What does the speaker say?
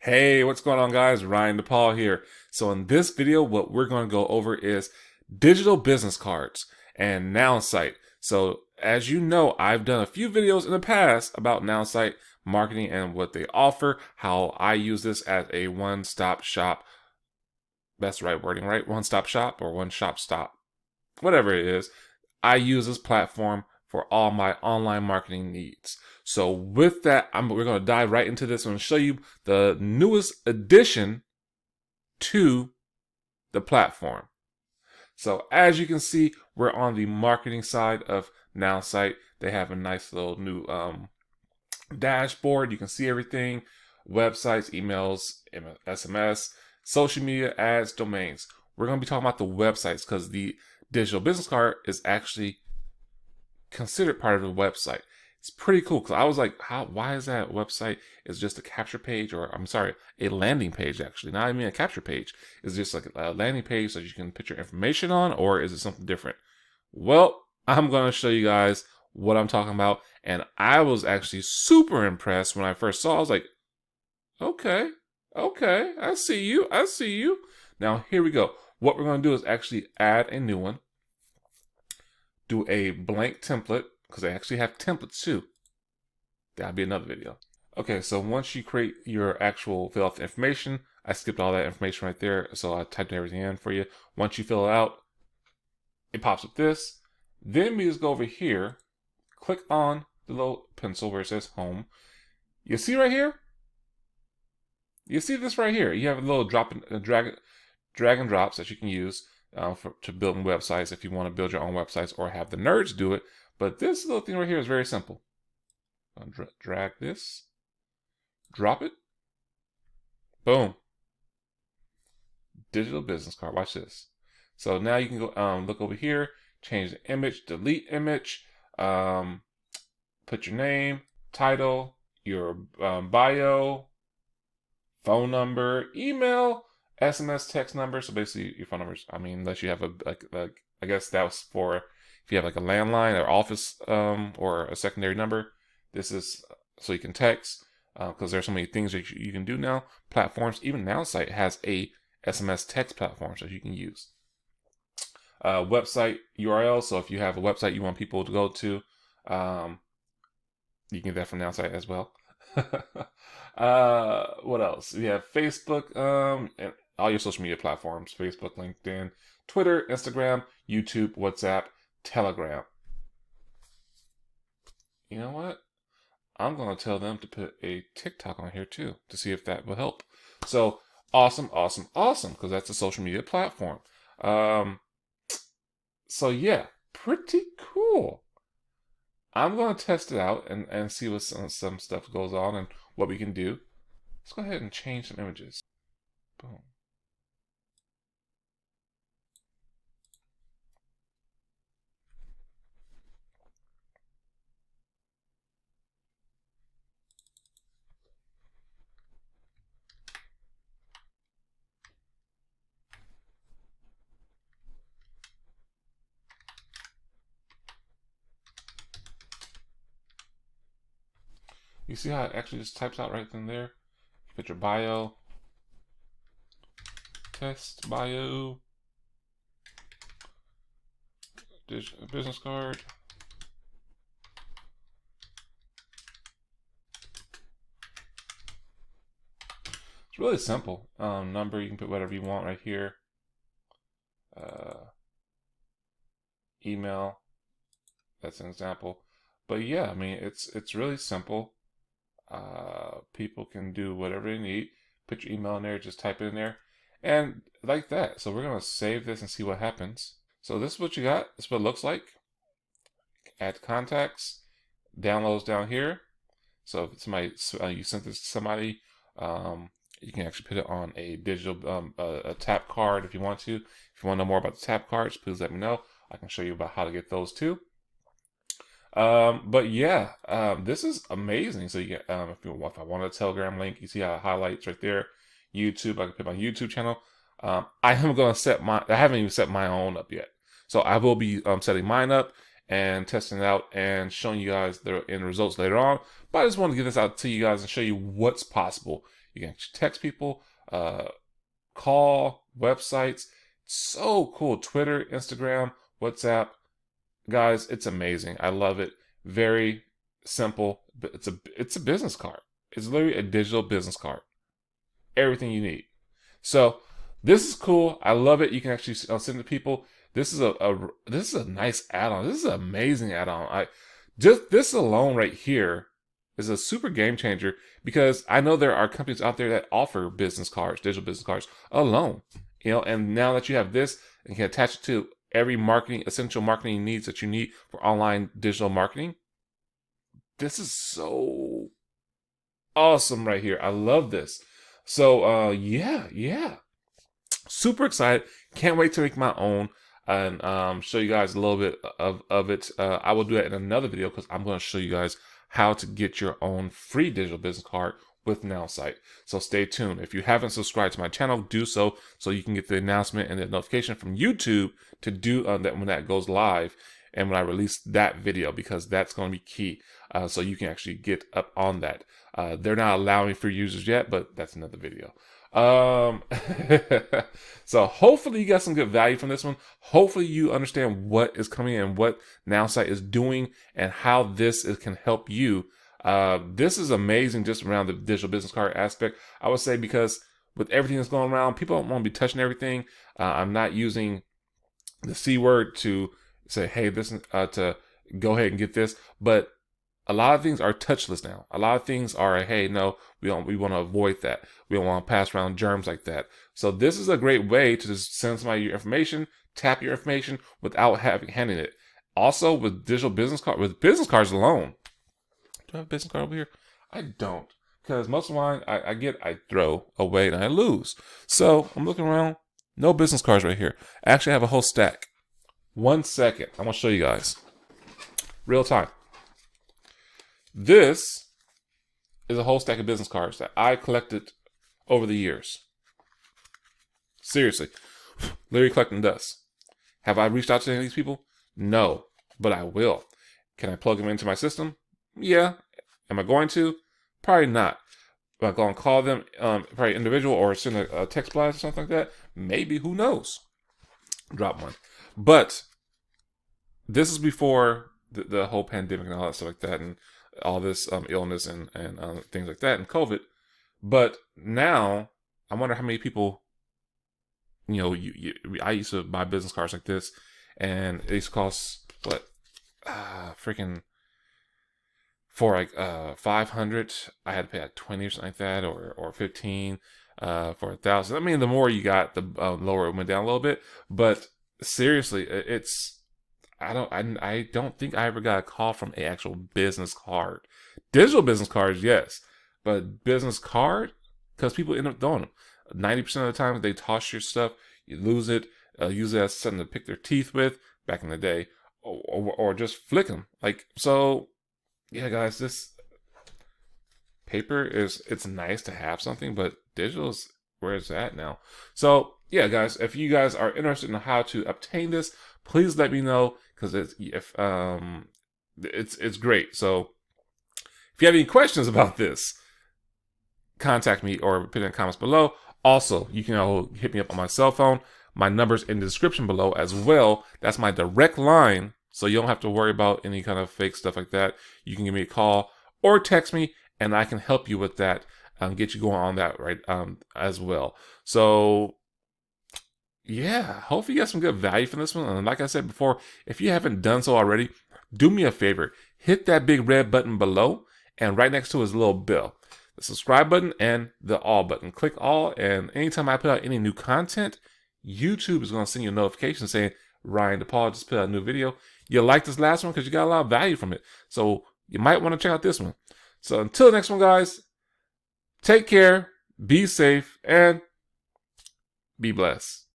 Hey, what's going on, guys? Ryan DePaul here. So in this video, what we're going to go over is digital business cards and NowSite. So as you know, I've done a few videos in the past about NowSite marketing and what they offer, how I use this as a one-stop shop. That's the right wording, right? One-stop shop or one-shop stop, whatever it is. I use this platform for all my online marketing needs. So with that, we're going to dive right into this and show you the newest addition to the platform. So as you can see, we're on the marketing side of NowSite. They have a nice little new dashboard. You can see everything: websites, emails, SMS, social media, ads, domains. We're going to be talking about the websites because the digital business card is actually considered part of the website. It's pretty cool because I was like, why is that website is just a capture page, or I'm sorry, a landing page actually, not even a capture page. It's just like a landing page that you can put your information on, or is it something different? Well, I'm going to show you guys what I'm talking about. And I was actually super impressed when I first saw it. I was like, okay, I see you. Now here we go. What we're going to do is actually add a new one. Do a blank template, because they actually have templates too. That'll be another video. Okay, so once you create your actual fill out the information, I skipped all that information right there, so I typed everything in for you. Once you fill it out, it pops up this. Then we just go over here, click on the little pencil where it says home. You see right here? You see this right here? You have a little drag and drops that you can use to build websites if you want to build your own websites or have the nerds do it. But this little thing right here is very simple. I'll drag this, drop it, boom. Digital business card. Watch this. So now you can go look over here, change the image, delete image, put your name, title, your bio, phone number, email, SMS, text number. So basically your phone numbers. I mean, unless you have like I guess that was for if you have like a landline or office or a secondary number. This is so you can text because there's so many things that you can do now. Platforms, even NowSite has a SMS text platform that you can use. Website URL. So if you have a website you want people to go to, you can get that from NowSite as well. What else? We have Facebook, and all your social media platforms: Facebook, LinkedIn, Twitter, Instagram, YouTube, WhatsApp, Telegram. You know what? I'm going to tell them to put a TikTok on here too to see if that will help. So awesome, because that's a social media platform. So yeah, pretty cool. I'm going to test it out and see what some stuff goes on and what we can do. Let's go ahead and change some images. Boom. You see how it actually just types out right in there? Put your bio, test bio, business card. It's really simple. Number, you can put whatever you want right here. Email, that's an example. But yeah, I mean, it's really simple. People can do whatever they need. Put your email in there, just type it in there, and like that. So we're gonna save this and see what happens. So this is what you got. This is what it looks like. Add contacts, downloads down here. So if somebody you sent this to somebody, you can actually put it on a digital a tap card if you want to. If you want to know more about the tap cards, please let me know. I can show you about how to get those too. But yeah, this is amazing. So you get, if I want a Telegram link, you see how it highlights right there. YouTube, I can put my YouTube channel. I am going to I haven't even set my own up yet. So I will be setting mine up and testing it out and showing you guys the end results later on. But I just want to get this out to you guys and show you what's possible. You can text people, call, websites. So cool. Twitter, Instagram, WhatsApp. Guys, it's amazing. I love it. Very simple. But it's a business card. It's literally a digital business card. Everything you need. So this is cool. I love it. You can actually send it to people. This is a nice add-on. This is an amazing add-on. Just this alone right here is a super game changer, because I know there are companies out there that offer business cards, digital business cards alone. And now that you have this and can attach it to every essential marketing needs that you need for online digital marketing, this is so awesome right here. I love this. So yeah. Super excited. Can't wait to make my own and show you guys a little bit of it. I will do that in another video, because I'm going to show you guys how to get your own free digital business card with Nowsite. So stay tuned. If you haven't subscribed to my channel, do so you can get the announcement and the notification from YouTube to do that when that goes live and when I release that video, because that's going to be key. So you can actually get up on that. They're not allowing free users yet, but that's another video. So hopefully you got some good value from this one. Hopefully you understand what is coming and what Nowsite is doing and how this can help you. This is amazing just around the digital business card aspect, I would say, because with everything that's going around, people don't want to be touching everything. I'm not using the C word to say, hey, this to go ahead and get this, but a lot of things are touchless now. A lot of things are, hey, no, we want to avoid that. We don't want to pass around germs like that. So this is a great way to just send somebody your information, tap your information without handing it. Also, with digital business cards alone. Do I have a business card over here? I don't, because most of mine I throw away and I lose. So I'm looking around. No business cards right here. I actually have a whole stack. 1 second. I'm gonna show you guys. Real time. This is a whole stack of business cards that I collected over the years. Seriously. Literally collecting dust. Have I reached out to any of these people? No, but I will. Can I plug them into my system? Yeah. Am I going to? Probably not. Am I going to call them probably individual or send a text blast or something like that? Maybe. Who knows? Drop one. But this is before the whole pandemic and all that stuff like that, and all this illness and things like that, and COVID. But now, I wonder how many people, I used to buy business cards like this, and it used to cost, what, freaking, for like 500, I had to pay like 20 or something like that, or 15 for 1,000. I mean, the more you got, the lower it went down a little bit. But seriously, I don't think I ever got a call from an actual business card. Digital business cards, yes, but business card, because people end up throwing them. 90% of the time, they toss your stuff, you lose it, use it as something to pick their teeth with back in the day, or just flick them. So, yeah, guys, this paper it's nice to have something, but digital is where it's at now. So, yeah, guys, if you guys are interested in how to obtain this, please let me know, because it's great. So if you have any questions about this, contact me or put in the comments below. Also, you can hit me up on my cell phone. My number's in the description below as well. That's my direct line, so you don't have to worry about any kind of fake stuff like that. You can give me a call or text me, and I can help you with that, get you going on that right as well. So yeah, hopefully you got some good value from this one. And like I said before, if you haven't done so already, do me a favor. Hit that big red button below, and right next to it is a little bell. The subscribe button and the all button. Click all, and anytime I put out any new content, YouTube is going to send you a notification saying, Ryan DePaul just put out a new video. You'll like this last one because you got a lot of value from it. So you might want to check out this one. So until the next one, guys, take care, be safe, and be blessed.